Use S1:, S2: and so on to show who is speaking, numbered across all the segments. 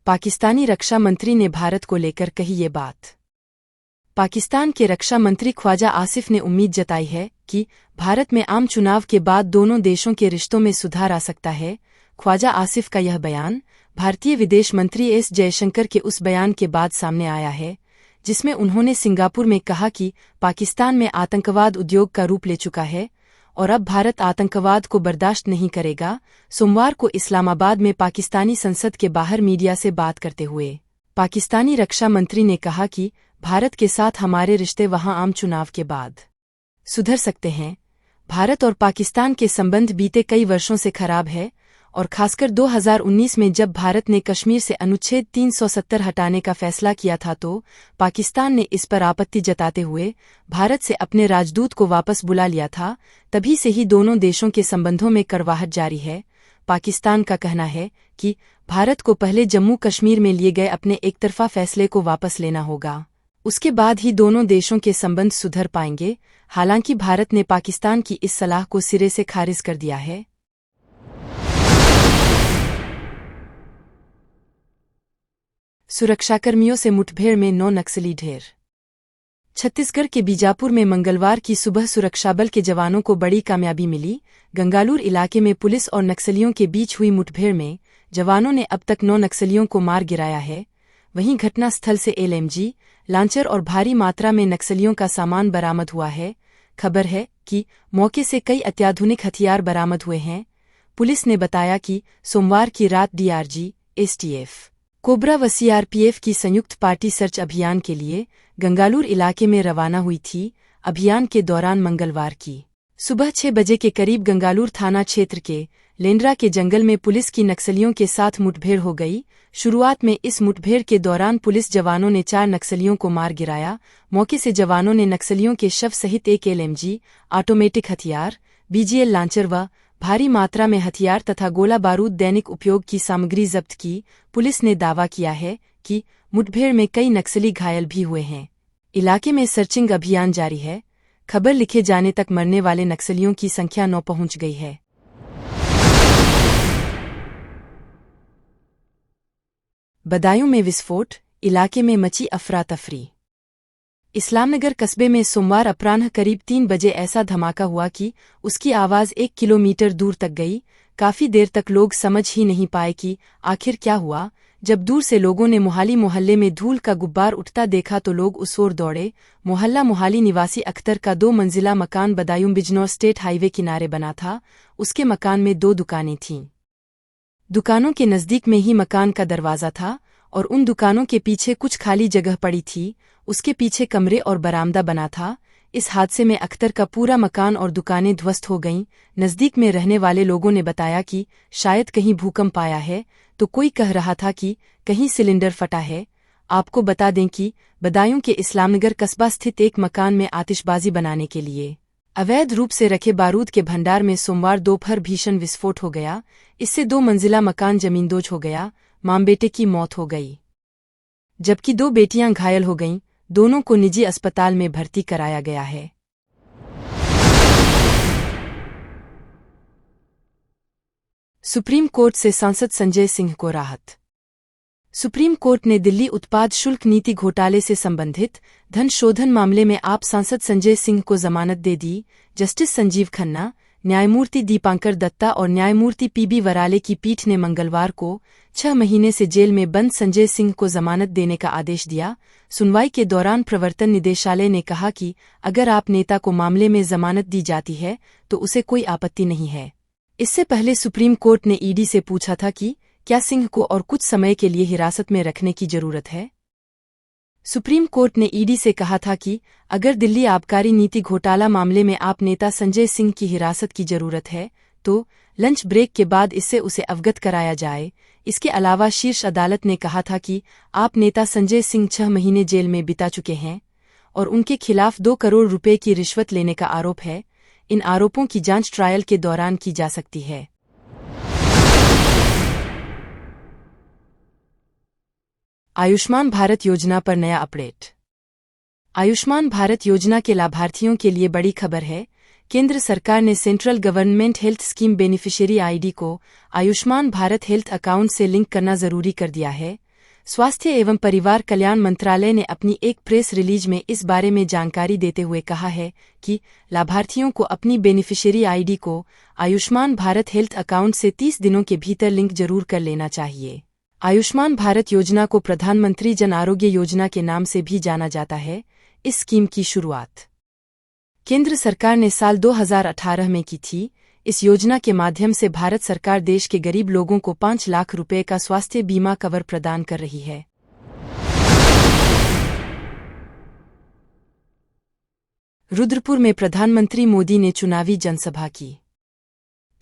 S1: पाकिस्तानी रक्षा मंत्री ने भारत को लेकर कही ये बात। पाकिस्तान के रक्षा मंत्री ख्वाजा आसिफ ने उम्मीद जताई है कि भारत में आम चुनाव के बाद दोनों देशों के रिश्तों में सुधार आ सकता है। ख्वाजा आसिफ का यह बयान भारतीय विदेश मंत्री एस जयशंकर के उस बयान के बाद सामने आया है जिसमें उन्होंने सिंगापुर में कहा कि पाकिस्तान में आतंकवाद उद्योग का रूप ले चुका है और अब भारत आतंकवाद को बर्दाश्त नहीं करेगा। सोमवार को इस्लामाबाद में पाकिस्तानी संसद के बाहर मीडिया से बात करते हुए पाकिस्तानी रक्षा मंत्री ने कहा कि भारत के साथ हमारे रिश्ते वहां आम चुनाव के बाद सुधर सकते हैं। भारत और पाकिस्तान के संबंध बीते कई वर्षों से खराब है और खासकर 2019 में जब भारत ने कश्मीर से अनुच्छेद 370 हटाने का फैसला किया था तो पाकिस्तान ने इस पर आपत्ति जताते हुए भारत से अपने राजदूत को वापस बुला लिया था। तभी से ही दोनों देशों के संबंधों में कड़वाहट जारी है। पाकिस्तान का कहना है कि भारत को पहले जम्मू कश्मीर में लिए गए अपने एकतरफा फैसले को वापस लेना होगा, उसके बाद ही दोनों देशों के संबंध सुधर पाएंगे। हालांकि भारत ने पाकिस्तान की इस सलाह को सिरे से खारिज कर दिया है। सुरक्षाकर्मियों से मुठभेड़ में 9 नक्सली ढेर। छत्तीसगढ़ के बीजापुर में मंगलवार की सुबह सुरक्षाबल के जवानों को बड़ी कामयाबी मिली। गंगालूर इलाके में पुलिस और नक्सलियों के बीच हुई मुठभेड़ में जवानों ने अब तक 9 नक्सलियों को मार गिराया है। वहीं घटनास्थल से LMG, लांचर और भारी मात्रा में नक्सलियों का सामान बरामद हुआ है। खबर है कि मौके से कई अत्याधुनिक हथियार बरामद हुए हैं। पुलिस ने बताया कि सोमवार की रात DRG, STF, कोबरा व CRPF की संयुक्त पार्टी सर्च अभियान के लिए गंगालूर इलाके में रवाना हुई थी। अभियान के दौरान मंगलवार की सुबह 6 बजे के करीब गंगालूर थाना क्षेत्र के लेंड्रा के जंगल में पुलिस की नक्सलियों के साथ मुठभेड़ हो गई। शुरुआत में इस मुठभेड़ के दौरान पुलिस जवानों ने 4 नक्सलियों को मार गिराया। मौके से जवानों ने नक्सलियों के शव सहित एक LMG, ऑटोमेटिक हथियार, BGL लांचर व भारी मात्रा में हथियार तथा गोला बारूद दैनिक उपयोग की सामग्री जब्त की। पुलिस ने दावा किया है कि मुठभेड़ में कई नक्सली घायल भी हुए हैं। इलाके में सर्चिंग अभियान जारी है। खबर लिखे जाने तक मरने वाले नक्सलियों की संख्या 9 पहुंच गई है। बदायूं में विस्फोट, इलाके में मची अफरा तफरी। इस्लामनगर कस्बे में सोमवार अपराह्न करीब 3 बजे ऐसा धमाका हुआ कि उसकी आवाज़ 1 किलोमीटर दूर तक गई। काफी देर तक लोग समझ ही नहीं पाए कि आखिर क्या हुआ। जब दूर से लोगों ने मोहाली मोहल्ले में धूल का गुब्बार उठता देखा तो लोग उस ओर दौड़े। मोहल्ला मोहाली निवासी अख्तर का 2 मंजिला मकान बदायूं बिजनौर स्टेट हाईवे किनारे बना था। उसके मकान में 2 दुकानें थीं। दुकानों के नज़दीक में ही मकान का दरवाज़ा था और उन दुकानों के पीछे कुछ खाली जगह पड़ी थी। उसके पीछे कमरे और बरामदा बना था। इस हादसे में अख्तर का पूरा मकान और दुकानें ध्वस्त हो गईं। नज़दीक में रहने वाले लोगों ने बताया कि शायद कहीं भूकंप आया है, तो कोई कह रहा था कि कहीं सिलेंडर फटा है। आपको बता दें कि बदायूं के इस्लामनगर कस्बा स्थित एक मकान में आतिशबाजी बनाने के लिए अवैध रूप से रखे बारूद के भंडार में सोमवार दोपहर भीषण विस्फोट हो गया। इससे 2 मंजिला मकान जमींदोज हो गया। मां बेटे की मौत हो गई, जबकि 2 बेटियां घायल हो गईं। दोनों को निजी अस्पताल में भर्ती कराया गया है। सुप्रीम कोर्ट से सांसद संजय सिंह को राहत। सुप्रीम कोर्ट ने दिल्ली उत्पाद शुल्क नीति घोटाले से संबंधित धन शोधन मामले में आप सांसद संजय सिंह को जमानत दे दी। जस्टिस संजीव खन्ना, न्यायमूर्ति दीपांकर दत्ता और न्यायमूर्ति PB वराले की पीठ ने मंगलवार को 6 महीने से जेल में बंद संजय सिंह को जमानत देने का आदेश दिया। सुनवाई के दौरान प्रवर्तन निदेशालय ने कहा कि अगर आप नेता को मामले में जमानत दी जाती है तो उसे कोई आपत्ति नहीं है। इससे पहले सुप्रीम कोर्ट ने ED से पूछा था कि क्या सिंह को और कुछ समय के लिए हिरासत में रखने की जरूरत है। सुप्रीम कोर्ट ने ED से कहा था कि अगर दिल्ली आबकारी नीति घोटाला मामले में आप नेता संजय सिंह की हिरासत की जरूरत है तो लंच ब्रेक के बाद इससे उसे अवगत कराया जाए। इसके अलावा शीर्ष अदालत ने कहा था कि आप नेता संजय सिंह 6 महीने जेल में बिता चुके हैं और उनके खिलाफ 2 करोड़ रुपए की रिश्वत लेने का आरोप है। इन आरोपों की जांच ट्रायल के दौरान की जा सकती है। आयुष्मान भारत योजना पर नया अपडेट। आयुष्मान भारत योजना के लाभार्थियों के लिए बड़ी खबर है। केंद्र सरकार ने central government health scheme beneficiary ID को आयुष्मान भारत हेल्थ अकाउंट से लिंक करना जरूरी कर दिया है। स्वास्थ्य एवं परिवार कल्याण मंत्रालय ने अपनी एक प्रेस रिलीज में इस बारे में जानकारी देते हुए कहा है कि लाभार्थियों को अपनी बेनिफिशियरी आईडी को आयुष्मान भारत हेल्थ अकाउंट से 30 दिनों के भीतर लिंक जरूर कर लेना चाहिए। आयुष्मान भारत योजना को प्रधानमंत्री जन आरोग्य योजना के नाम से भी जाना जाता है। इस स्कीम की शुरुआत केंद्र सरकार ने साल 2018 में की थी। इस योजना के माध्यम से भारत सरकार देश के गरीब लोगों को 5 लाख रुपए का स्वास्थ्य बीमा कवर प्रदान कर रही है। रुद्रपुर में प्रधानमंत्री मोदी ने चुनावी जनसभा की।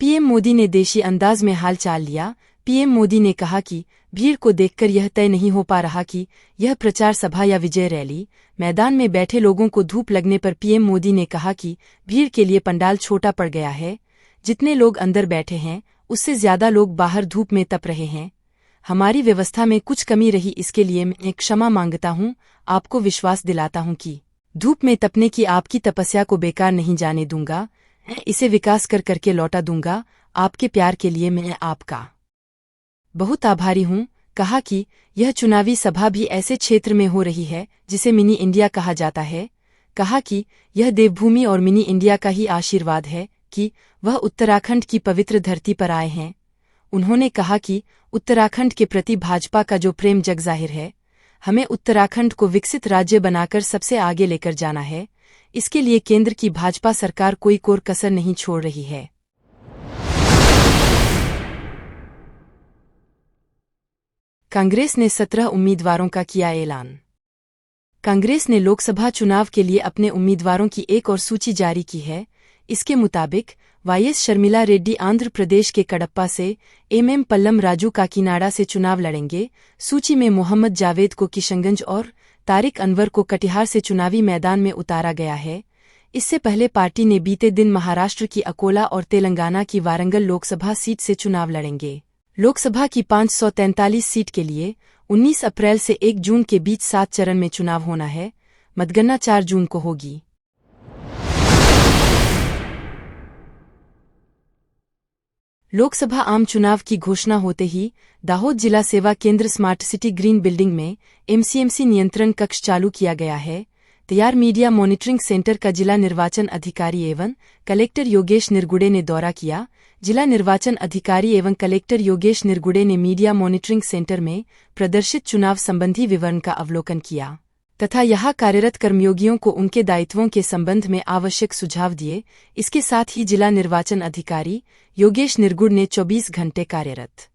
S1: पीएम मोदी ने देशी अंदाज में हाल चाल लिया। पीएम मोदी ने कहा कि भीड़ को देखकर यह तय नहीं हो पा रहा कि यह प्रचार सभा या विजय रैली। मैदान में बैठे लोगों को धूप लगने पर पीएम मोदी ने कहा कि भीड़ के लिए पंडाल छोटा पड़ गया है। जितने लोग अंदर बैठे हैं उससे ज्यादा लोग बाहर धूप में तप रहे हैं। हमारी व्यवस्था में कुछ कमी रही, इसके लिए मैं क्षमा मांगता हूं। आपको विश्वास दिलाता हूं कि धूप में तपने की आपकी तपस्या को बेकार नहीं जाने दूंगा। इसे विकास कर करके लौटा दूंगा। आपके प्यार के लिए मैं आपका बहुत आभारी हूं। कहा कि यह चुनावी सभा भी ऐसे क्षेत्र में हो रही है जिसे मिनी इंडिया कहा जाता है। कहा कि यह देवभूमि और मिनी इंडिया का ही आशीर्वाद है कि वह उत्तराखंड की पवित्र धरती पर आए हैं। उन्होंने कहा कि उत्तराखंड के प्रति भाजपा का जो प्रेम जग जाहिर है, हमें उत्तराखंड को विकसित राज्य बनाकर सबसे आगे लेकर जाना है। इसके लिए केंद्र की भाजपा सरकार कोई कोर कसर नहीं छोड़ रही है। कांग्रेस ने 17 उम्मीदवारों का किया ऐलान। कांग्रेस ने लोकसभा चुनाव के लिए अपने उम्मीदवारों की एक और सूची जारी की है। इसके मुताबिक वाईएस शर्मिला रेड्डी आंध्र प्रदेश के कडप्पा से, एमएम पल्लम राजू काकीनाडा से चुनाव लड़ेंगे। सूची में मोहम्मद जावेद को किशनगंज और तारिक अनवर को कटिहार से चुनावी मैदान में उतारा गया है। इससे पहले पार्टी ने बीते दिन महाराष्ट्र की अकोला और तेलंगाना की वारंगल लोकसभा सीट से चुनाव लड़ेंगे। लोकसभा की 543 सीट के लिए 19 अप्रैल से 1 जून के बीच 7 चरण में चुनाव होना है। मतगणना 4 जून को होगी। लोकसभा आम चुनाव की घोषणा होते ही दाहोद जिला सेवा केंद्र स्मार्ट सिटी ग्रीन बिल्डिंग में एमसीएमसी नियंत्रण कक्ष चालू किया गया है। तैयार मीडिया मॉनिटरिंग सेंटर का जिला निर्वाचन अधिकारी एवं कलेक्टर योगेश निरगुडे ने दौरा किया। जिला निर्वाचन अधिकारी एवं कलेक्टर योगेश निरगुडे ने मीडिया मॉनिटरिंग सेंटर में प्रदर्शित चुनाव संबंधी विवरण का अवलोकन किया तथा यहां कार्यरत कर्मयोगियों को उनके दायित्वों के संबंध में आवश्यक सुझाव दिए। इसके साथ ही जिला निर्वाचन अधिकारी योगेश निरगुड ने 24 घंटे कार्यरत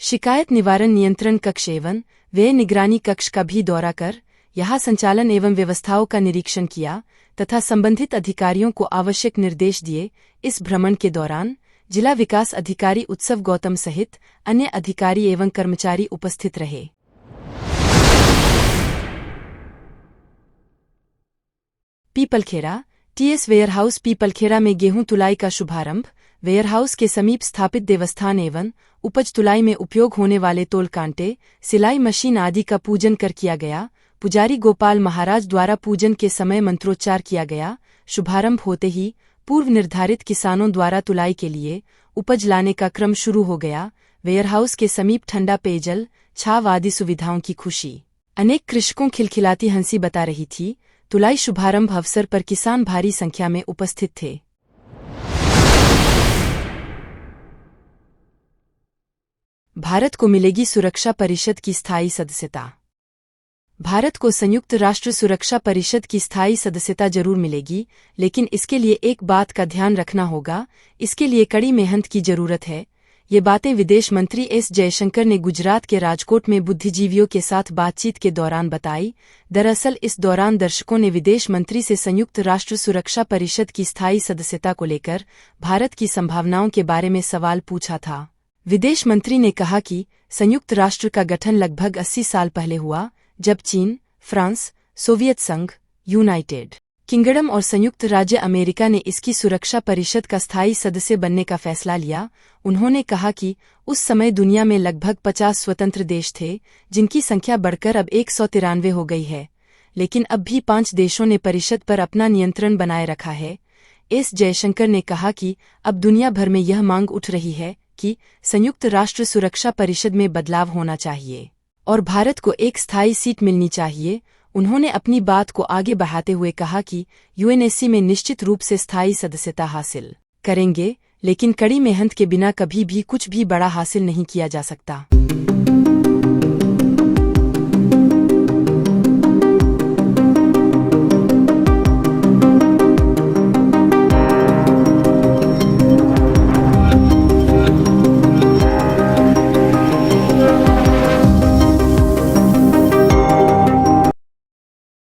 S1: शिकायत निवारण नियंत्रण कक्ष एवं व्यय निगरानी कक्ष का भी दौरा कर यहां संचालन एवं व्यवस्थाओं का निरीक्षण किया तथा संबंधित अधिकारियों को आवश्यक निर्देश दिए। इस भ्रमण के दौरान जिला विकास अधिकारी उत्सव गौतम सहित अन्य अधिकारी एवं कर्मचारी उपस्थित रहे। पीपलखेड़ा टीएस वेयरहाउस पीपलखेड़ा में गेहूं तुलाई का शुभारंभ। वेयरहाउस के समीप स्थापित देवस्थान एवं उपज तुलाई में उपयोग होने वाले तोल कांटे, सिलाई मशीन आदि का पूजन कर किया गया। पुजारी गोपाल महाराज द्वारा पूजन के समय मंत्रोच्चार किया गया। शुभारंभ होते ही पूर्व निर्धारित किसानों द्वारा तुलाई के लिए उपज लाने का क्रम शुरू हो गया। वेयरहाउस के समीप ठंडा पेयजल, छाव आदि सुविधाओं की खुशी अनेक कृषकों खिलखिलाती हंसी बता रही थी। तुलाई शुभारंभ अवसर पर किसान भारी संख्या में उपस्थित थे। भारत को मिलेगी सुरक्षा परिषद की स्थायी सदस्यता। भारत को संयुक्त राष्ट्र सुरक्षा परिषद की स्थायी सदस्यता जरूर मिलेगी, लेकिन इसके लिए एक बात का ध्यान रखना होगा। इसके लिए कड़ी मेहनत की जरूरत है। ये बातें विदेश मंत्री एस जयशंकर ने गुजरात के राजकोट में बुद्धिजीवियों के साथ बातचीत के दौरान बताई। दरअसल इस दौरान दर्शकों ने विदेश मंत्री से संयुक्त राष्ट्र सुरक्षा परिषद की स्थायी सदस्यता को लेकर भारत की संभावनाओं के बारे में सवाल पूछा था। विदेश मंत्री ने कहा कि संयुक्त राष्ट्र का गठन लगभग 80 साल पहले हुआ, जब चीन, फ्रांस, सोवियत संघ, यूनाइटेड किंगडम और संयुक्त राज्य अमेरिका ने इसकी सुरक्षा परिषद का स्थायी सदस्य बनने का फैसला लिया। उन्होंने कहा कि उस समय दुनिया में लगभग 50 स्वतंत्र देश थे, जिनकी संख्या बढ़कर अब 193 हो गई है, लेकिन अब भी 5 देशों ने परिषद पर अपना नियंत्रण बनाए रखा है। एस जयशंकर ने कहा कि अब दुनिया भर में यह मांग उठ रही है कि संयुक्त राष्ट्र सुरक्षा परिषद में बदलाव होना चाहिए और भारत को एक स्थायी सीट मिलनी चाहिए। उन्होंने अपनी बात को आगे बढ़ाते हुए कहा कि यूएनएससी में निश्चित रूप से स्थायी सदस्यता हासिल करेंगे, लेकिन कड़ी मेहनत के बिना कभी भी कुछ भी बड़ा हासिल नहीं किया जा सकता।